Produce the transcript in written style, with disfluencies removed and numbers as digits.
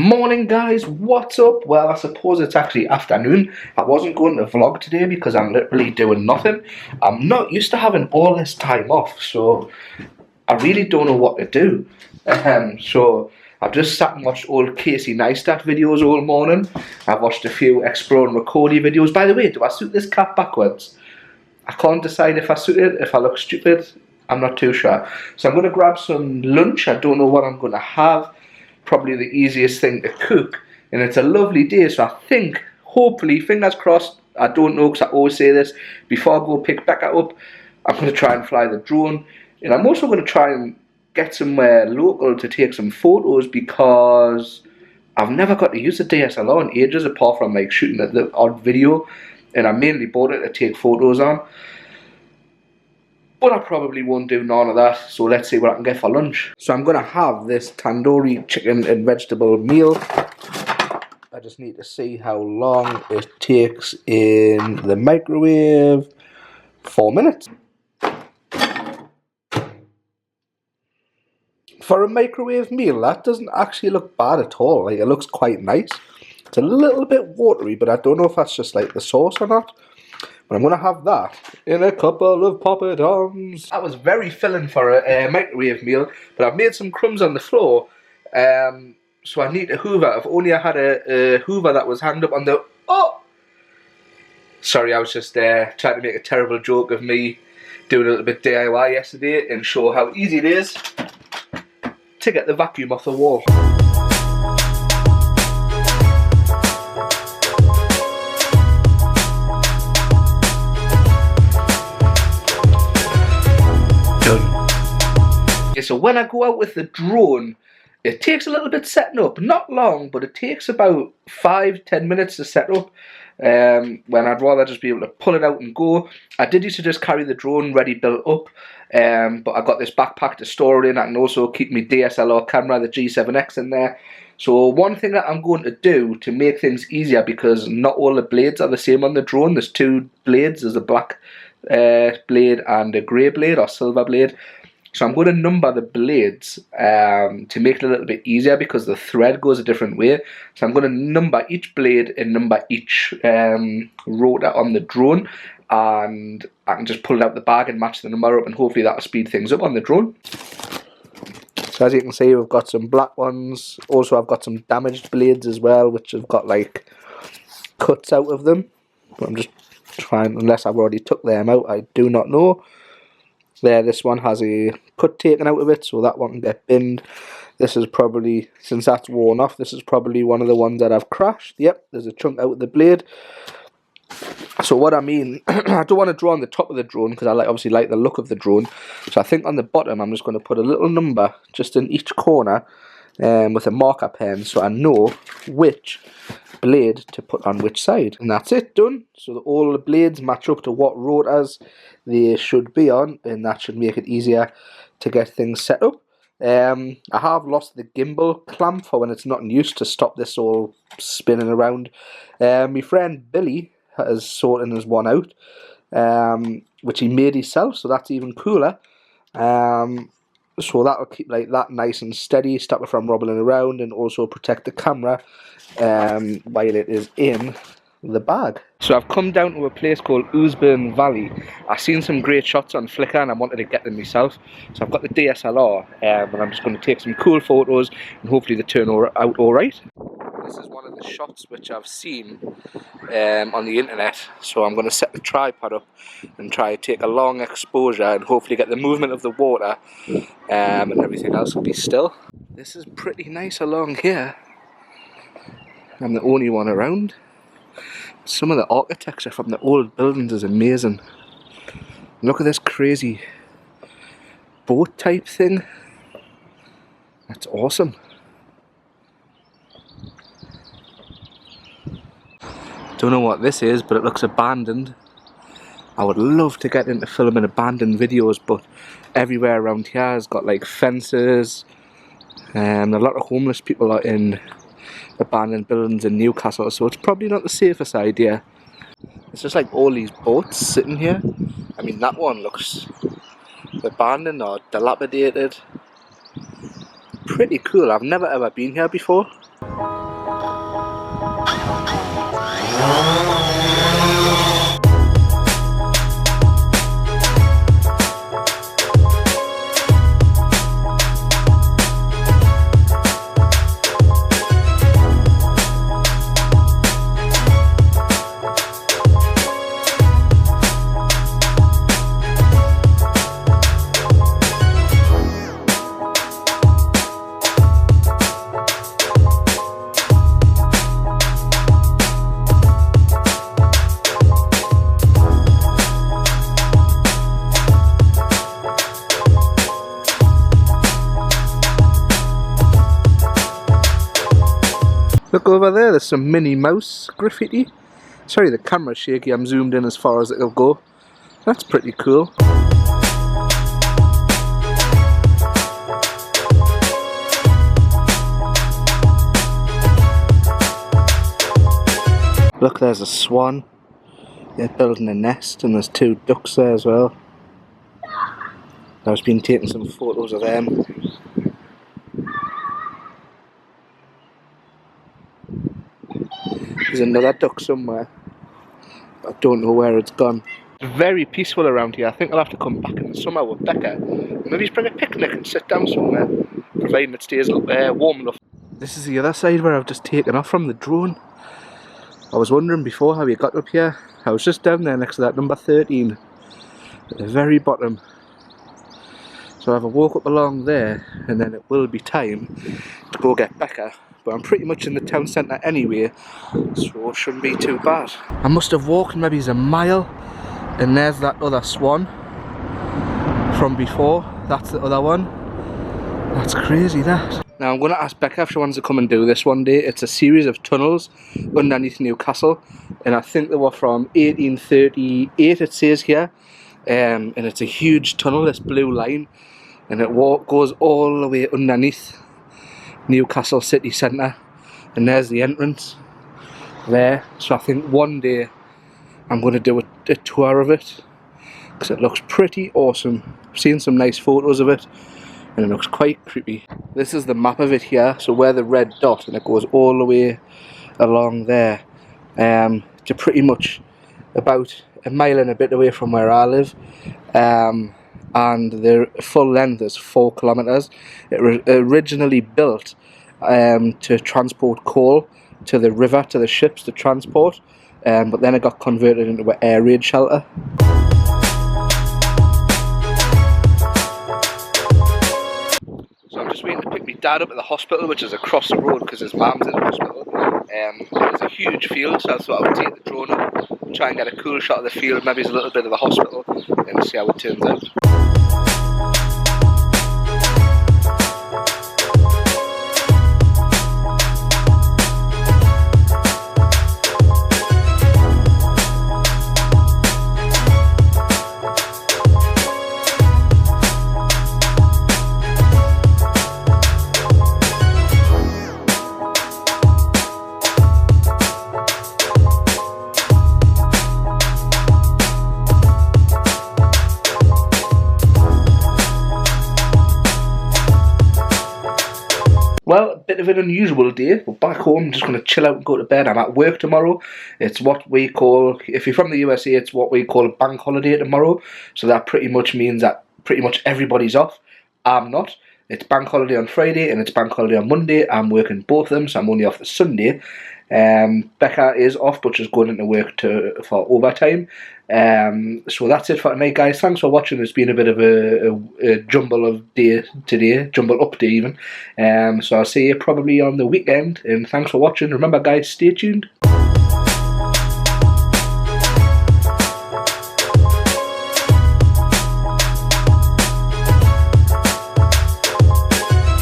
Morning guys, what's up? Well, I suppose it's actually afternoon. I wasn't going to vlog today because I'm literally doing nothing. I'm not used to having all this time off, so I really don't know what to do. So I've just sat and watched old Casey Neistat videos all morning. I've watched a few Explore and Recordy videos. By the way, do I suit this cap backwards? I can't decide if I suit it, if I look stupid. I'm not too sure. So I'm going to grab some lunch. I don't know what I'm going to have. Probably the easiest thing to cook, and it's a lovely day, so I think, hopefully, fingers crossed, I don't know because I always say this, before I go pick Becca up, I'm going to try and fly the drone, and I'm also going to try and get somewhere local to take some photos because I've never got to use a DSLR in ages apart from like shooting the odd video, and I mainly bought it to take photos on. But I probably won't do none of that, so let's see what I can get for lunch. So I'm going to have this tandoori chicken and vegetable meal. I just need to see how long it takes in the microwave. 4 minutes. For a microwave meal, that doesn't actually look bad at all. Like, it looks quite nice. It's a little bit watery, but I don't know if that's just like the sauce or not. But I'm going to have that in a couple of poppadoms. That was very filling for a microwave meal, but I've made some crumbs on the floor, so I need a hoover. If only I had a hoover that was hanged up on the... Oh! Sorry, I was just trying to make a terrible joke of me doing a little bit DIY yesterday and show how easy it is to get the vacuum off the wall. So when I go out with the drone, it takes a little bit setting up. Not long, but it takes about 5-10 minutes to set up. When I'd rather just be able to pull it out and go. I did used to just carry the drone ready built up, but I got this backpack to store it in. I can also keep my DSLR camera, the G7X, in there. So one thing that I'm going to do to make things easier, because not all the blades are the same on the drone. There's two blades. There's a black blade and a grey blade or silver blade. So I'm going to number the blades to make it a little bit easier because the thread goes a different way. So I'm going to number each blade and number each rotor on the drone, and I can just pull it out the bag and match the number up, and hopefully that'll speed things up on the drone. So as you can see, we've got some black ones. Also, I've got some damaged blades as well, which have got like cuts out of them. But I'm just trying, unless I've already took them out, I do not know. There, this one has a cut taken out of it, so that one can get binned. This is probably, since that's worn off, this is probably one of the ones that I've crashed. Yep, there's a chunk out of the blade. So what I mean, I don't want to draw on the top of the drone because I obviously like the look of the drone. So I think on the bottom I'm just going to put a little number just in each corner with a marker pen, so I know which blade to put on which side. And that's it, done. So that all the blades match up to what rotors they should be on, and that should make it easier to get things set up. I have lost the gimbal clamp for when it's not in use to stop this all spinning around. My friend Billy is sorting his one out, which he made himself, so that's even cooler. So that'll keep like that nice and steady, stop it from wobbling around, and also protect the camera while it is in the bag. So I've come down to a place called Oosburn Valley. I've seen some great shots on Flickr and I wanted to get them myself. So I've got the DSLR and I'm just going to take some cool photos and hopefully they turn out alright. This is one of the shots which I've seen on the internet. So I'm going to set the tripod up and try to take a long exposure and hopefully get the movement of the water and everything else will be still. This is pretty nice along here. I'm the only one around. Some of the architecture from the old buildings is amazing. Look at this crazy boat type thing. That's awesome. Don't know what this is, but it looks abandoned. I would love to get into filming abandoned videos, but everywhere around here has got like fences, and a lot of homeless people are in abandoned buildings in Newcastle, so it's probably not the safest idea. It's just like all these boats sitting here. I mean, that one looks abandoned or dilapidated. Pretty cool. I've never ever been here before. Look over there, there's some Minnie Mouse graffiti. Sorry, the camera's shaky, I'm zoomed in as far as it'll go. That's pretty cool. Look, there's a swan. They're building a nest and there's 2 ducks there as well. I've been taking some photos of them. There's another duck somewhere. I don't know where it's gone. Very peaceful around here. I think I'll have to come back in the summer with Becca. Maybe bring a picnic and sit down somewhere, providing it stays warm enough. This is the other side where I've just taken off from the drone. I was wondering before how you got up here. I was just down there next to that number 13, at the very bottom. So I've walk up along there, and then it will be time to go get Becca. But I'm pretty much in the town centre anyway, so it shouldn't be too bad. I must have walked maybe a mile, and there's that other swan from before. That's the other one. That's crazy, that. Now I'm going to ask Becca if she wants to come and do this one day. It's a series of tunnels underneath Newcastle, and I think they were from 1838, it says here. And it's a huge tunnel, this blue line, and it goes all the way underneath Newcastle city centre, and there's the entrance there. So I think one day I'm going to do a tour of it, because it looks pretty awesome. I've seen some nice photos of it and it looks quite creepy. This is the map of it here, so where the red dot, and it goes all the way along there to pretty much about a mile and a bit away from where I live, and the full length is 4 kilometres. It was originally built to transport coal to the river, to the ships to transport, but then it got converted into an air raid shelter. So I'm just waiting to pick my dad up at the hospital, which is across the road because his mum's in the hospital. There's a huge field, so that's what I would take the drone up, try and get a cool shot of the field, maybe a little bit of the hospital, and see how it turns out. Well, a bit of an unusual day. We're back home, just going to chill out and go to bed. I'm at work tomorrow. It's what we call, if you're from the USA, it's what we call a bank holiday tomorrow. So that pretty much means that pretty much everybody's off. I'm not. It's bank holiday on Friday and it's bank holiday on Monday. I'm working both of them, so I'm only off the Sunday. Becca is off, but she's going into work for overtime. So that's it for tonight, guys. Thanks for watching. It's been a bit of a jumble of day today, jumble up day even. So I'll see you probably on the weekend, and thanks for watching. Remember, guys, stay tuned.